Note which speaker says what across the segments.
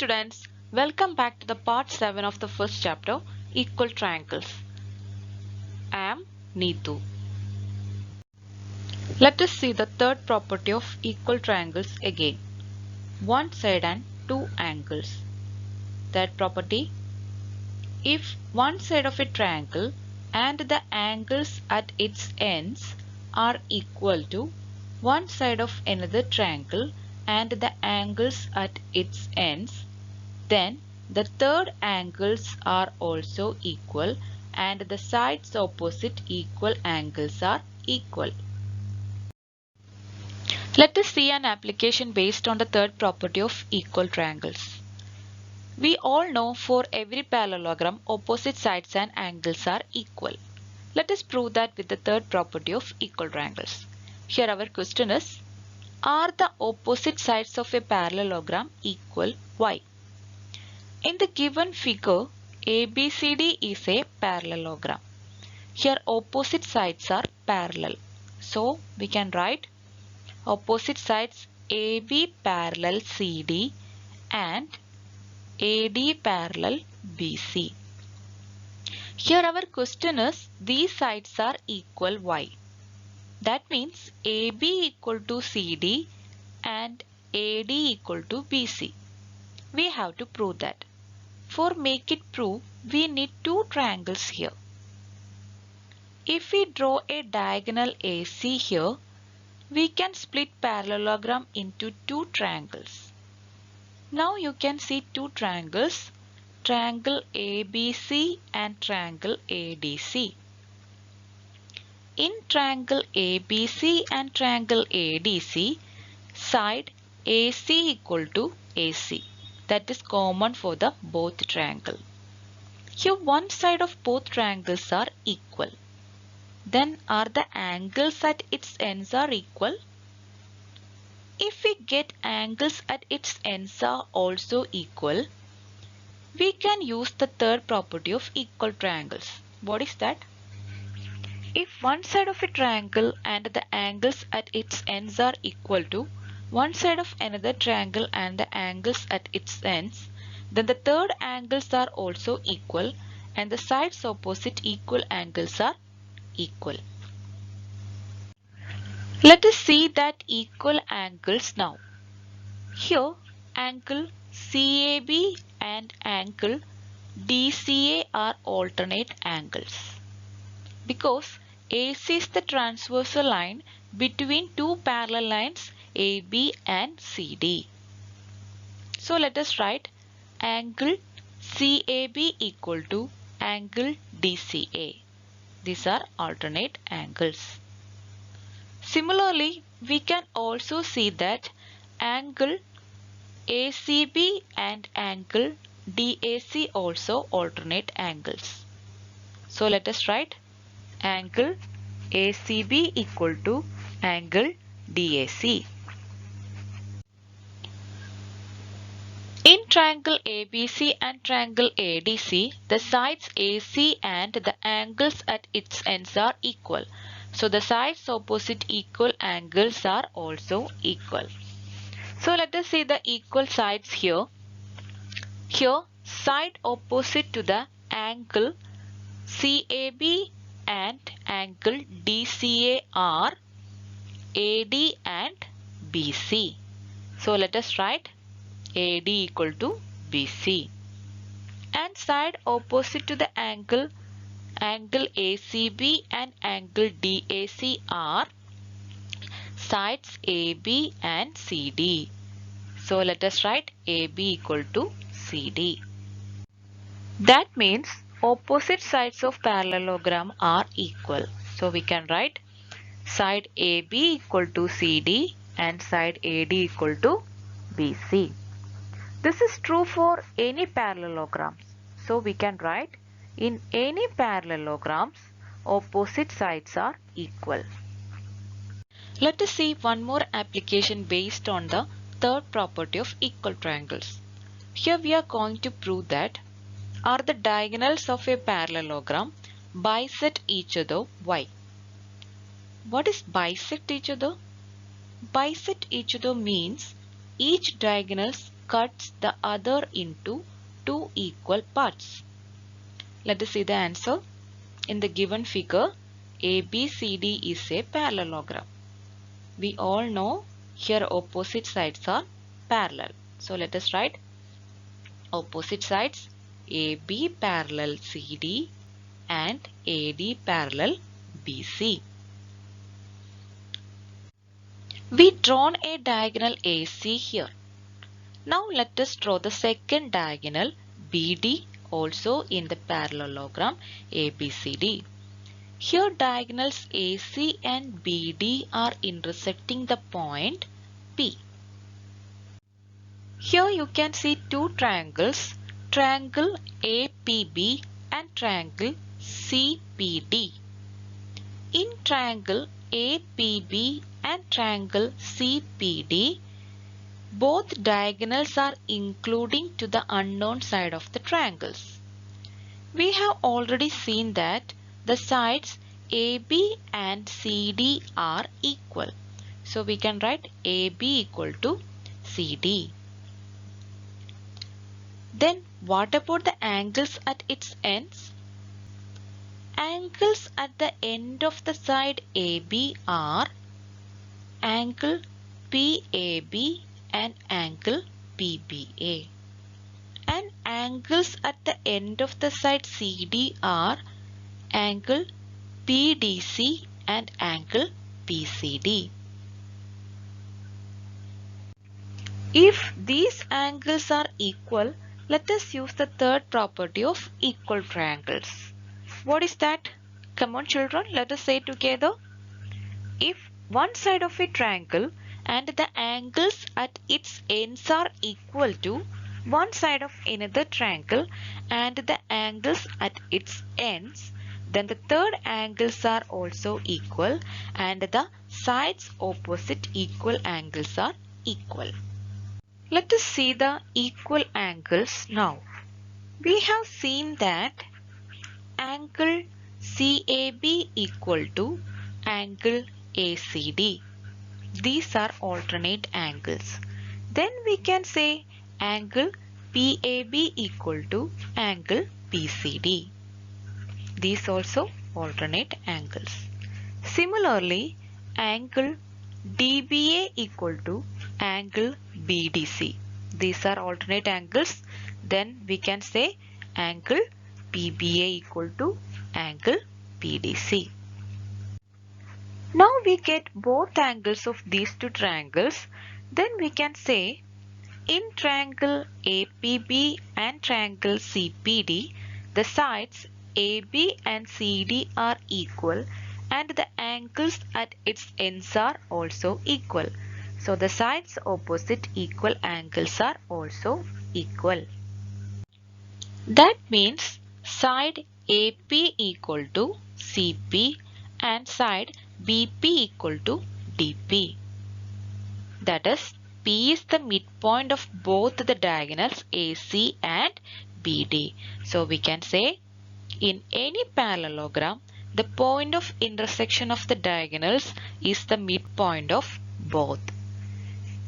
Speaker 1: students, welcome back to the part 7 of the first chapter, Equal Triangles. I am Neetu. Let us see the third property of equal triangles again. One side and two angles. That property, if one side of a triangle and the angles at its ends are equal to one side of another triangle and the angles at its ends, then the third angles are also equal and the sides opposite equal angles are equal. Let us see an application based on the third property of equal triangles. We all know for every parallelogram opposite sides and angles are equal. Let us prove that with the third property of equal triangles. Here our question is, are the opposite sides of a parallelogram equal? Why? In the given figure, ABCD is a parallelogram. Here opposite sides are parallel. So we can write opposite sides AB parallel CD and AD parallel BC. Here our question is, these sides are equal. Why? That means AB equal to CD and AD equal to BC. We have to prove that. For make it prove, we need two triangles here. If we draw a diagonal AC here, we can split parallelogram into two triangles. Now you can see two triangles, triangle ABC and triangle ADC. In triangle ABC and triangle ADC, side AC equal to AC. That is common for the both triangle. Here one side of both triangles are equal. Then are the angles at its ends are equal? If we get angles at its ends are also equal, we can use the third property of equal triangles. What is that? If one side of a triangle and the angles at its ends are equal to one side of another triangle and the angles at its ends, then the third angles are also equal and the sides opposite equal angles are equal. Let us see that equal angles now. Here angle CAB and angle DCA are alternate angles because AC is the transversal line between two parallel lines AB and CD. So let us write angle CAB equal to angle DCA. These are alternate angles. Similarly, we can also see that angle ACB and angle DAC also alternate angles. So let us write angle ACB equal to angle DAC. In triangle ABC and triangle ADC, the sides AC and the angles at its ends are equal. So the sides opposite equal angles are also equal. So let us see the equal sides here. Here side opposite to the angle CAB and angle DCA are AD and BC. So let us write AD equal to BC. And side opposite to the angle ACB and angle DAC are sides AB and CD. So let us write AB equal to CD. That means opposite sides of parallelogram are equal. So we can write side AB equal to CD and side AD equal to BC. This is true for any parallelograms. So we can write in any parallelograms, opposite sides are equal. Let us see one more application based on the third property of equal triangles. Here we are going to prove that are the diagonals of a parallelogram bisect each other. Why? What is bisect each other? Bisect each other means each diagonals cuts the other into two equal parts. Let us see the answer. In the given figure, ABCD is a parallelogram. We all know here opposite sides are parallel. So let us write opposite sides AB parallel CD and AD parallel BC. We drawn a diagonal AC here. Now let us draw the second diagonal BD also in the parallelogram ABCD. Here diagonals AC and BD are intersecting the point P. Here you can see two triangles, triangle APB and triangle CPD. In triangle APB and triangle CPD, both diagonals are including to the unknown side of the triangles. We have already seen that the sides AB and CD are equal. So we can write AB equal to CD. Then what about the angles at its ends? Angles at the end of the side AB are angle PAB and angle PBA. And angles at the end of the side CD are angle PDC and angle PCD. If these angles are equal, let us use the third property of equal triangles. What is that? Come on children, let us say together. If one side of a triangle and the angles at its ends are equal to one side of another triangle and the angles at its ends, then the third angles are also equal and the sides opposite equal angles are equal. Let us see the equal angles now. We have seen that angle CAB equal to angle ACD. These are alternate angles. Then we can say angle PAB equal to angle PCD. These also alternate angles. Similarly, angle DBA equal to angle BDC. These are alternate angles. Then we can say angle PBA equal to angle PDC. Now we get both angles of these two triangles. Then we can say in triangle APB and triangle CPD, the sides AB and CD are equal and the angles at its ends are also equal. So the sides opposite equal angles are also equal. That means side AP equal to CP and side BP equal to DP. That is, P is the midpoint of both the diagonals AC and BD. So we can say in any parallelogram, the point of intersection of the diagonals is the midpoint of both.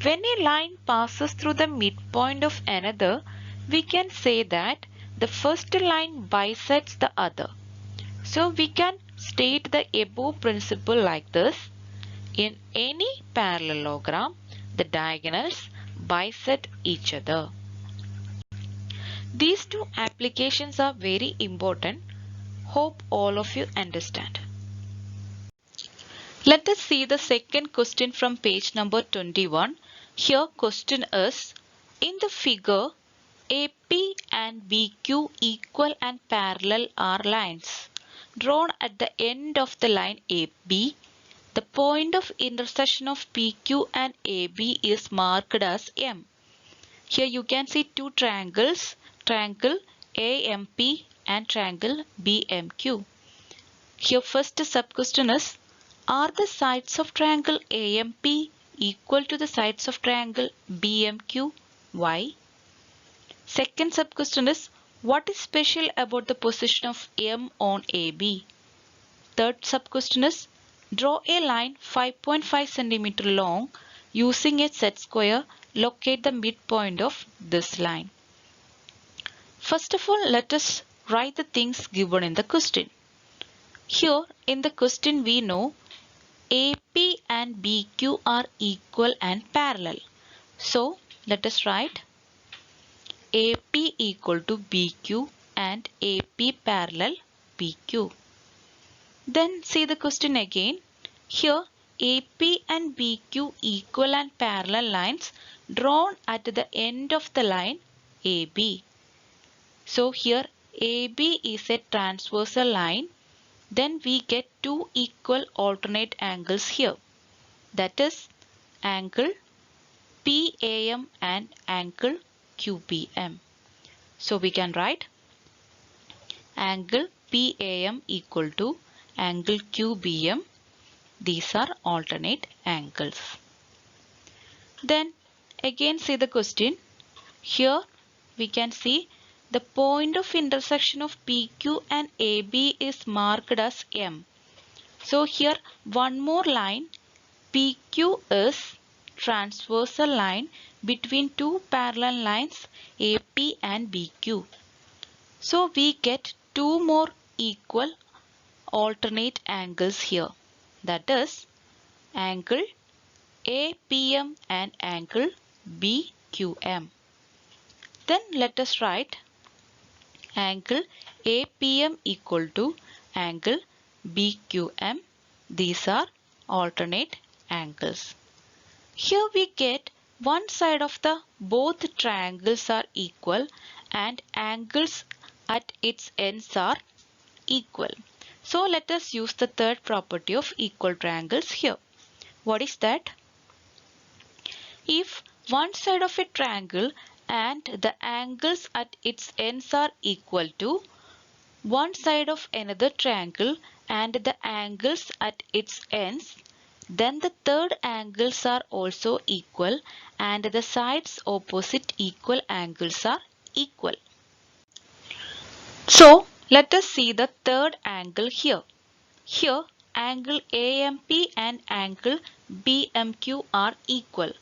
Speaker 1: When a line passes through the midpoint of another, we can say that the first line bisects the other. So we can state the above principle like this. In any parallelogram, the diagonals bisect each other. These two applications are very important. Hope all of you understand. Let us see the second question from page number 21. Here question is, in the figure, AP and BQ equal and parallel are lines drawn at the end of the line AB. The point of intersection of PQ and AB is marked as M. Here you can see two triangles, triangle AMP and triangle BMQ. Here first sub-question is, are the sides of triangle AMP equal to the sides of triangle BMQ? Why? Second sub-question is, what is special about the position of M on AB? Third sub-question is, draw a line 5.5 cm long using a set square Locate the midpoint of this line. First of all, let us write the things given in the question. Here in the question we know AP and BQ are equal and parallel. So let us write AP equal to BQ and AP parallel BQ. Then see the question again. Here AP and BQ equal and parallel lines drawn at the end of the line AB. So here AB is a transversal line. Then we get two equal alternate angles here. That is angle PAM and angle QBM. So we can write angle PAM equal to angle QBM. These are alternate angles. Then again see the question. Here we can see the point of intersection of PQ and AB is marked as M. So here one more line PQ is transversal line between two parallel lines AP and BQ. So we get two more equal alternate angles here. That is angle APM and angle BQM. Then let us write angle APM equal to angle BQM. These are alternate angles. Here we get one side of the both triangles are equal and angles at its ends are equal. So let us use the third property of equal triangles here. What is that? If one side of a triangle and the angles at its ends are equal to one side of another triangle and the angles at its ends, then the third angles are also equal and the sides opposite equal angles are equal. So let us see the third angle here. Here angle AMP and angle BMQ are equal.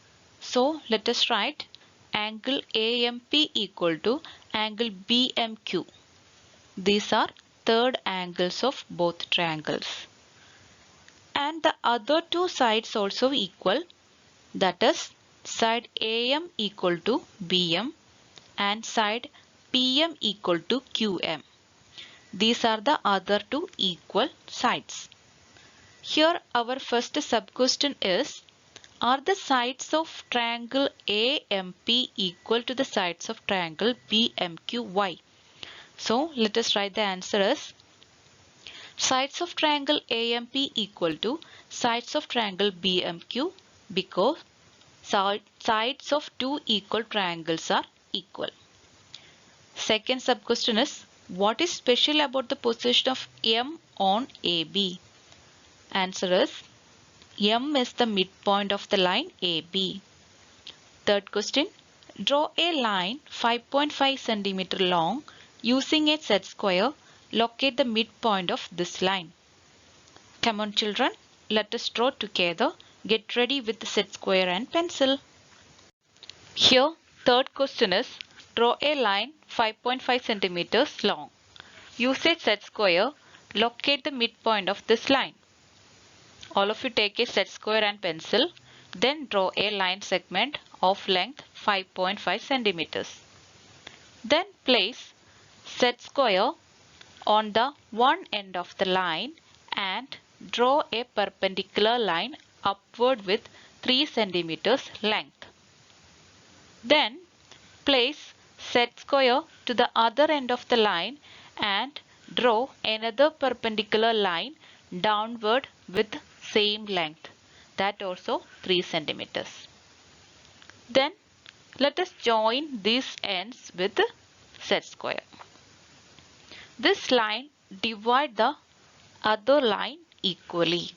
Speaker 1: So let us write angle AMP equal to angle BMQ. These are third angles of both triangles. And the other two sides also equal. That is side AM equal to BM and side PM equal to QM. These are the other two equal sides. Here our first sub-question is, are the sides of triangle AMP equal to the sides of triangle BMQY? So let us write the answer as sides of triangle AMP equal to sides of triangle BMQ because sides of two equal triangles are equal. Second sub-question is, what is special about the position of M on AB? Answer is M is the midpoint of the line AB. Third question, draw a line 5.5 cm long using a set square. Locate the midpoint of this line. Come on children, let us draw together. Get ready with the set square and pencil. Here third question is, draw a line 5.5 cm long. Use a set square. Locate the midpoint of this line. All of you take a set square and pencil. Then draw a line segment of length 5.5 centimeters. Then place set square on the one end of the line and draw a perpendicular line upward with 3 centimeters length. Then place set square to the other end of the line and draw another perpendicular line downward with same length, that also 3 centimeters. Then let us join these ends with set square. This line divide the other line equally.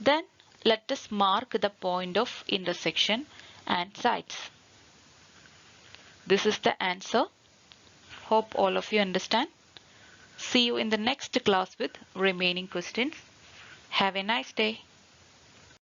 Speaker 1: Then let us mark the point of intersection and sides. This is the answer. Hope all of you understand. See you in the next class with remaining questions. Have a nice day.